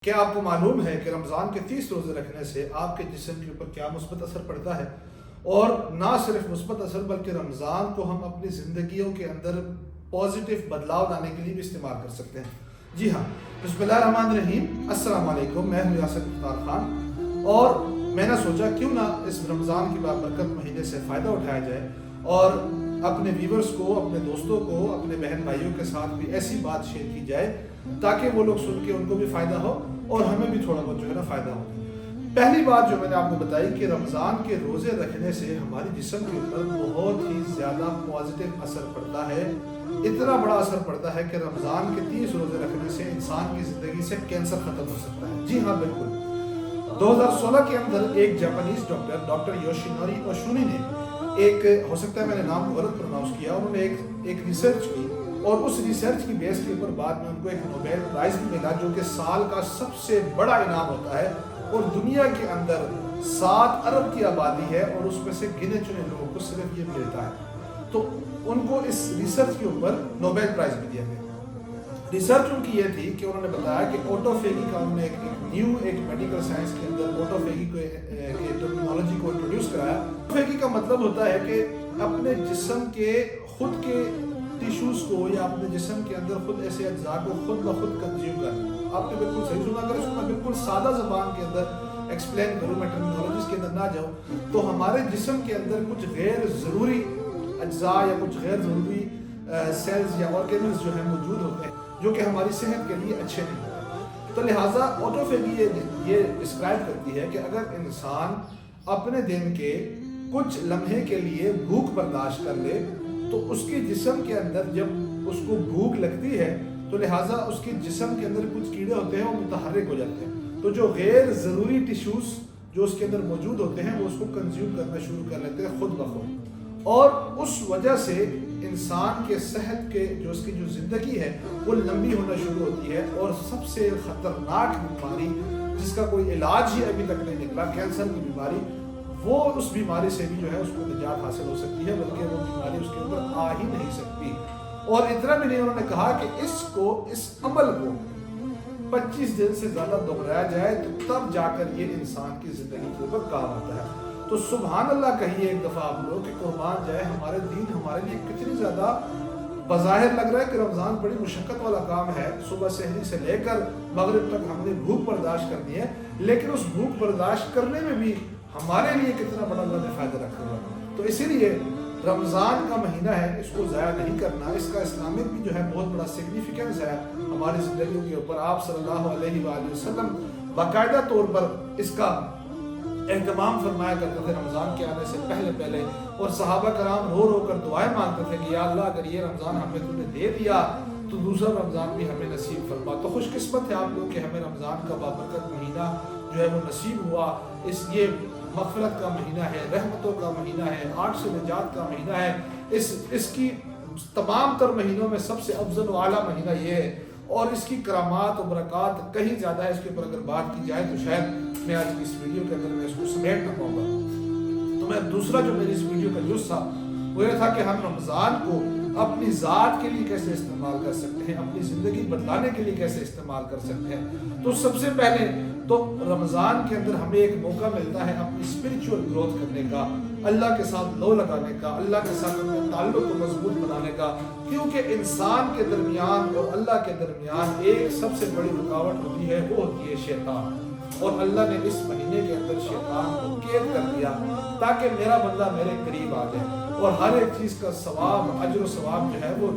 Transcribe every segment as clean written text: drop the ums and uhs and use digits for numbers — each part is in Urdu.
کیا آپ کو معلوم ہے کہ رمضان کے 30 روزے رکھنے سے آپ کے جسم کے اوپر کیا مثبت اثر پڑتا ہے؟ اور نہ صرف مثبت اثر بلکہ رمضان کو ہم اپنی زندگیوں کے اندر پازیٹیو بدلاؤ لانے کے لیے بھی استعمال کر سکتے ہیں۔ جی ہاں، بسم اللہ الرحمن الرحیم، السلام علیکم، میں ہوں یاسر مختار خان، اور میں نے سوچا کیوں نہ اس رمضان کی بابرکت مہینے سے فائدہ اٹھایا جائے اور اپنے ویورز کو، اپنے دوستوں کو، اپنے بہن بھائیوں کے ساتھ بھی ایسی بات شیئر کی جائے تاکہ وہ لوگ سن کے ان کو بھی فائدہ ہو اور ہمیں بھی تھوڑا بہت جو ہے نا فائدہ ہو۔ پہلی بات جو میں نے آپ کو بتائی کہ رمضان کے روزے رکھنے سے ہماری جسم کے اوپر بہت ہی زیادہ پازیٹیو اثر پڑتا ہے، اتنا بڑا اثر پڑتا ہے کہ رمضان کے 30 روزے رکھنے سے انسان کی زندگی سے کینسر ختم ہو سکتا ہے۔ جی ہاں، بالکل۔ 2016 کے اندر ایک جاپانیز ڈاکٹر یوشینوری اوشونی نے ایک، ہو سکتا ہے میں نے نام غلط پروناؤنس کیا، انہوں نے ایک ریسرچ کی اور اس ریسرچ کی بیس کے اوپر بعد میں ان کو ایک نوبیل پرائز بھی ملا جو کہ سال کا سب سے بڑا انعام ہوتا ہے، اور دنیا کے اندر 7 ارب کی آبادی ہے اور اس میں سے گنے چنے لوگوں کو صرف یہ ملتا ہے، تو ان کو اس ریسرچ کے اوپر نوبیل پرائز بھی دیا گیا۔ ریسرچ ان کی یہ تھی کہ انہوں نے بتایا کہ آٹوفیگی کا انہوں نے ایک میڈیکل سائنس کے اندر آٹوفیگی کی ٹرمینالوجی کو انٹروڈیوس کرایا۔ آٹوفیگی کا مطلب ہوتا ہے کہ اپنے جسم کے خود کے ٹیشوز کو یا اپنے جسم کے اندر خود ایسے اجزاء کو خود بخود کنزیوم کرنا۔ آپ نے بالکل صحیح سنا، اگر اس کو میں بالکل سادہ زبان کے اندر ایکسپلین کروں، میں ٹرمینالوجیز کے اندر نہ جاؤں، تو ہمارے جسم کے اندر کچھ غیر ضروری اجزاء یا کچھ غیر ضروری سیلز یا آرگینلز جو ہیں موجود ہوتے ہیں جو کہ ہماری صحت کے لیے اچھے نہیں ہوتے، تو لہٰذا آٹوفیگی یہ ڈسکرائب کرتی ہے کہ اگر انسان اپنے دن کے کچھ لمحے کے لیے بھوک برداشت کر لے تو اس کے جسم کے اندر جب اس کو بھوک لگتی ہے تو لہٰذا اس کے جسم کے اندر کچھ کیڑے ہوتے ہیں وہ متحرک ہو جاتے ہیں، تو جو غیر ضروری ٹیشوز جو اس کے اندر موجود ہوتے ہیں وہ اس کو کنزیوم کرنا شروع کر لیتے ہیں خود بخود، اور اس وجہ سے انسان کے صحت کے جو اس کی جو زندگی ہے وہ لمبی ہونا شروع ہوتی ہے، اور سب سے خطرناک بیماری جس کا کوئی علاج ہی ابھی تک نہیں نکلا، کینسر کی بیماری، وہ اس بیماری سے بھی جو ہے اس کو نجات حاصل ہو سکتی ہے، بلکہ وہ بیماری اس کے اوپر آ ہی نہیں سکتی۔ اور اتنا بھی نہیں، انہوں نے کہا کہ اس عمل کو 25 دن سے زیادہ دہرایا جائے تو تب جا کر یہ انسان کی زندگی کے اوپر کام آتا ہے۔ تو سبحان اللہ کہیے ایک دفعہ آپ لوگ کہ قربان جائے ہمارے دین ہمارے لیے کتنی زیادہ، بظاہر لگ رہا ہے کہ رمضان بڑی مشقت والا کام ہے، صبح سحری سے لے کر مغرب تک ہم نے بھوک برداشت کرنی ہے، لیکن اس بھوک برداشت کرنے میں بھی ہمارے لیے کتنا بڑا اللہ نے فائدہ رکھا ہوا ہے۔ تو اسی لیے رمضان کا مہینہ ہے، اس کو ضائع نہیں کرنا، اس کا اسلامک بھی جو ہے بہت بڑا سگنیفیکنس ہے ہماری زندگیوں کے اوپر۔ آپ صلی اللہ علیہ وآلہ وسلم باقاعدہ طور پر اس کا اہتمام فرمایا کرتے تھے رمضان کے آنے سے پہلے، اور صحابہ کرام رو رو کر دعائیں مانگتے تھے کہ یا اللہ اگر یہ رمضان ہمیں تو نے دے دیا تو دوسرا رمضان بھی ہمیں نصیب فرما۔ تو خوش قسمت ہے آپ لوگ کہ ہمیں رمضان کا بابرکت مہینہ جو ہے وہ نصیب ہوا، یہ مغفرت کا مہینہ ہے، رحمتوں کا مہینہ ہے، آگ سے نجات کا مہینہ ہے، اس کی تمام تر مہینوں میں سب سے افضل و اعلیٰ مہینہ یہ ہے، اور اس کی کرامات و برکات کہیں زیادہ ہے۔ اس کے اوپر اگر بات کی جائے تو شاید میں آج کی اس ویڈیو کے اندر میں اس کو سمیٹ نہ پاؤں گا، تو میں دوسرا جو میری اس ویڈیو کا جز تھا وہ یہ تھا کہ ہم رمضان کو اپنی ذات کے لیے کیسے استعمال کر سکتے ہیں، اپنی زندگی بدلانے کے لیے کیسے استعمال کر سکتے ہیں۔ تو سب سے پہلے تو رمضان کے اندر ہمیں ایک موقع ملتا ہے اپنی اسپرچول گروتھ کرنے کا، اللہ کے ساتھ لو لگانے کا، اللہ کے ساتھ اپنے تعلق کو مضبوط بنانے کا، کیونکہ انسان کے درمیان اور اللہ کے درمیان ایک سب سے بڑی رکاوٹ ہوتی ہے، وہ ہوتی ہے شیطان، اور اللہ نے اس مہینے کے اندر شیطان کو قید کر دیا تاکہ میرا بندہ میرے قریب آ جائے، اور ہر ایک چیز کا ثواب، اجر و ثواب جو ہے وہ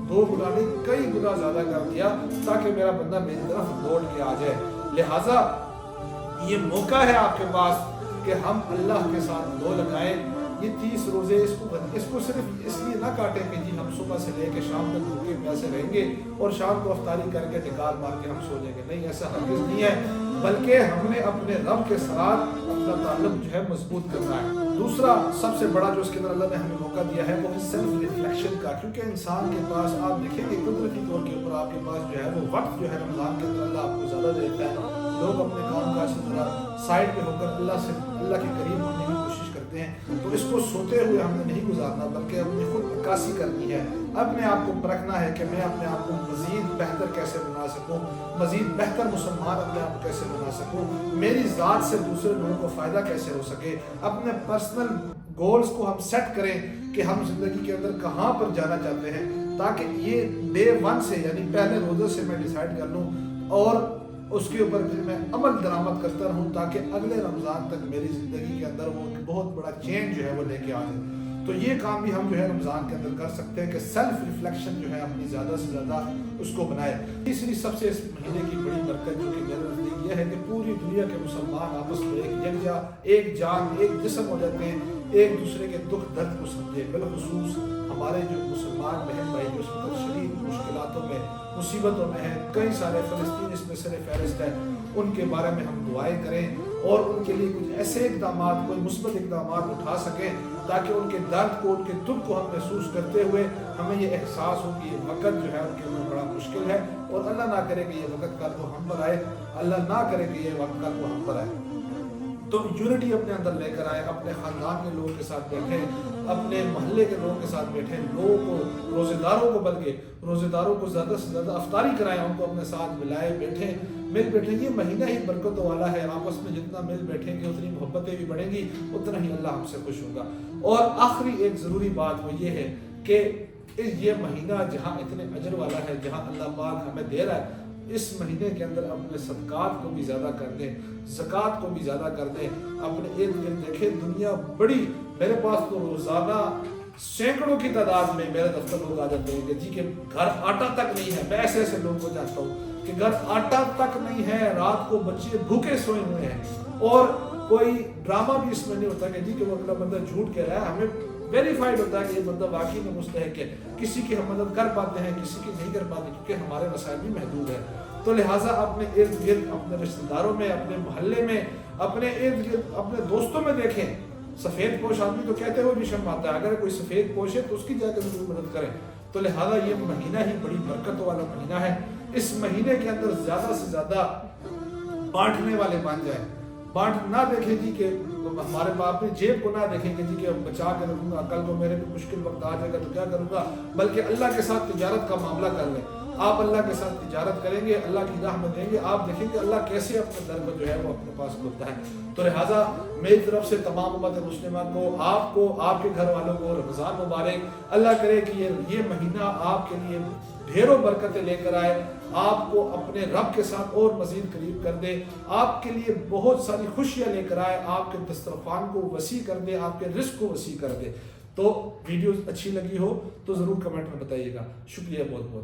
2 گنا نہیں کئی گنا زیادہ کر دیا تاکہ میرا بندہ میری طرف دوڑ کے آ جائے۔ لہٰذا یہ موقع ہے آپ کے پاس کہ ہم اللہ کے ساتھ لو لگائیں۔ یہ 30 روزے اس کو صرف اس لیے نہ کاٹیں کہ جی ہم صبح سے لے کے شام تک بھوکے پیاسے رہیں گے اور شام کو افطاری کر کے ڈکار مار کے ہم سو جائیں گے، نہیں، ایسا ہرگز نہیں ہے، بلکہ ہم نے اپنے رب کے ساتھ اپنا تعلق جو ہے مضبوط کرنا ہے۔ دوسرا سب سے بڑا جو اس کے اندر اللہ نے ہمیں موقع دیا ہے وہ ہے سیلف ریفلیکشن کا، کیونکہ انسان کے پاس آپ دیکھیں گے قدرتی طور کے اوپر آپ کے پاس جو ہے وہ وقت جو ہے رمضان کے اندر اللہ آپ کو زیادہ دیتا ہے، لوگ اپنے کام کاج سے ذرا سائڈ پہ ہو کر اللہ کے قریب ہونے کی کوشش کرتے ہیں، تو اس کو سوتے ہوئے ہم نے نہیں گزارنا، بلکہ اپنی خود عکاسی کرنی ہے، اپنے آپ کو پرکھنا ہے کہ میں اپنے آپ کو مزید بہتر کیسے بنا سکوں، مزید بہتر مسلمان اپنے آپ کو کیسے بنا سکوں، میری ذات سے دوسرے لوگوں کو فائدہ کیسے ہو سکے، اپنے پرسنل گولز کو ہم سیٹ کریں کہ ہم زندگی کے اندر کہاں پر جانا چاہتے ہیں، تاکہ یہ ڈے 1 سے یعنی پہلے روزے سے میں ڈیسائیڈ کر لوں اور اس کے اوپر پھر میں عمل درآمد کرتا رہوں، تاکہ اگلے رمضان تک میری زندگی کے اندر وہ ایک بہت بڑا چینج جو ہے وہ لے کے آ جائے۔ تو یہ کام بھی ہم جو ہے رمضان کے اندر کر سکتے ہیں کہ سیلف ریفلیکشن جو ہے اپنی زیادہ سے زیادہ اس کو بنائے۔ تیسری سب سے اس مہینے کی بڑی برکت جو کہ میرے نزدیک یہ ہے کہ پوری دنیا کے مسلمان آپس میں ایک یکجا، ایک جان، ایک جسم ہو جاتے ہیں، ایک دوسرے کے دکھ درد کو سمجھے۔ بالخصوص ہمارے جو مسلمان بہن بھائی جو اس وقت شدید مشکلاتوں میں، مصیبتوں میں ہیں، کئی سارے فلسطین اس میں سر فہرست ہے، ان کے بارے میں ہم دعائیں کریں اور ان کے لیے کچھ ایسے اقدامات، کوئی مثبت اقدامات اٹھا سکیں تاکہ ان کے درد کو، ان کے دکھ کو ہم محسوس کرتے ہوئے ہمیں یہ احساس ہو کہ یہ وقت جو ہے ان کے لیے بڑا مشکل ہے، اور اللہ نہ کرے کہ یہ وقت کل کو ہم پر آئے، اللہ نہ کرے کہ یہ وقت کل کو ہم پر آئے۔ تو یونٹی اپنے اندر لے کر آئے، اپنے خاندان کے لوگوں کے ساتھ بیٹھیں، اپنے محلے کے لوگوں کے ساتھ بیٹھیں، لوگوں کو، روزے داروں کو، بلکہ روزے داروں کو زیادہ سے زیادہ افطاری کرائیں، ان کو اپنے ساتھ ملائے، مل بیٹھیں۔ یہ مہینہ ہی برکتوں والا ہے، آپس میں جتنا مل بیٹھیں گے اتنی محبتیں بھی بڑھیں گی، اتنا ہی اللہ ہم سے خوش ہوگا۔ اور آخری ایک ضروری بات وہ یہ ہے کہ یہ مہینہ جہاں اتنے اجر والا ہے، جہاں اللہ پاک ہمیں دے رہا ہے، اس مہینے کے اندر اپنے صدقات کو بھی زیادہ کر دیں، زکوٰۃ کو بھی زیادہ کر دیں، اپنے ارد گرد دیکھیں، دنیا بڑی، میرے پاس تو روزانہ سینکڑوں کی تعداد میں میرے دفتر لوگ آ جاتے ہیں کہ جی کہ گھر آٹا تک نہیں ہے۔ میں ایسے ایسے لوگوں کو جانتا ہوں کہ گھر آٹا تک نہیں ہے، رات کو بچے بھوکے سوئے ہوئے ہیں، اور کوئی ڈرامہ بھی اس میں نہیں ہوتا کہ جی کہ وہ اگلا بندہ جھوٹ کہہ رہا ہے، ہمیں ویریفائڈ ہوتا ہے کہ یہ بندہ واقعی میں مستحق ہے۔ کسی کی ہم مدد کر پاتے ہیں، کسی کی نہیں کر پاتے، کیونکہ ہمارے وسائل بھی محدود ہیں۔ تو لہٰذا اپنے ارد گرد، اپنے رشتہ داروں میں، اپنے محلے میں، اپنے ارد گرد، اپنے دوستوں میں دیکھیں، سفید پوش آدمی تو کہتے ہوئے بھی شرم آتا ہے، اگر کوئی سفید پوش ہے تو اس کی جا کے ضرور مدد کریں۔ تو لہٰذا یہ مہینہ ہی بڑی برکت والا مہینہ ہے۔ اس مہینے کے اندر زیادہ سے زیادہ بانٹنے والے بن جائیں، بانٹ نہ دیکھیں جی کہ ہمارے باپ نے جیب کو نہ دیکھیں کہ جی کہ بچا کے رکھوں گا، کل کو میرے بھی مشکل وقت آ جائے گا تو کیا کروں گا، بلکہ اللہ کے ساتھ تجارت کا معاملہ کر لیں۔ آپ اللہ کے ساتھ تجارت کریں گے، اللہ کی راہ میں دیں گے، آپ دیکھیں گے اللہ کیسے اپنے در کو جو ہے وہ اپنے پاس کھولتا ہے۔ تو لہٰذا میری طرف سے تمام امت مسلمہ کو، آپ کے گھر والوں کو رمضان مبارک۔ اللہ کرے کہ یہ مہینہ آپ کے لیے ڈھیروں برکتیں لے کر آئے، آپ کو اپنے رب کے ساتھ اور مزید قریب کر دے، آپ کے لیے بہت ساری خوشیاں لے کر آئے، آپ کے دسترخوان کو وسیع کر دے، آپ کے رزق کو وسیع کر دے۔ تو ویڈیوز اچھی لگی ہو تو ضرور کمنٹ میں بتائیے گا۔ شکریہ بہت بہت۔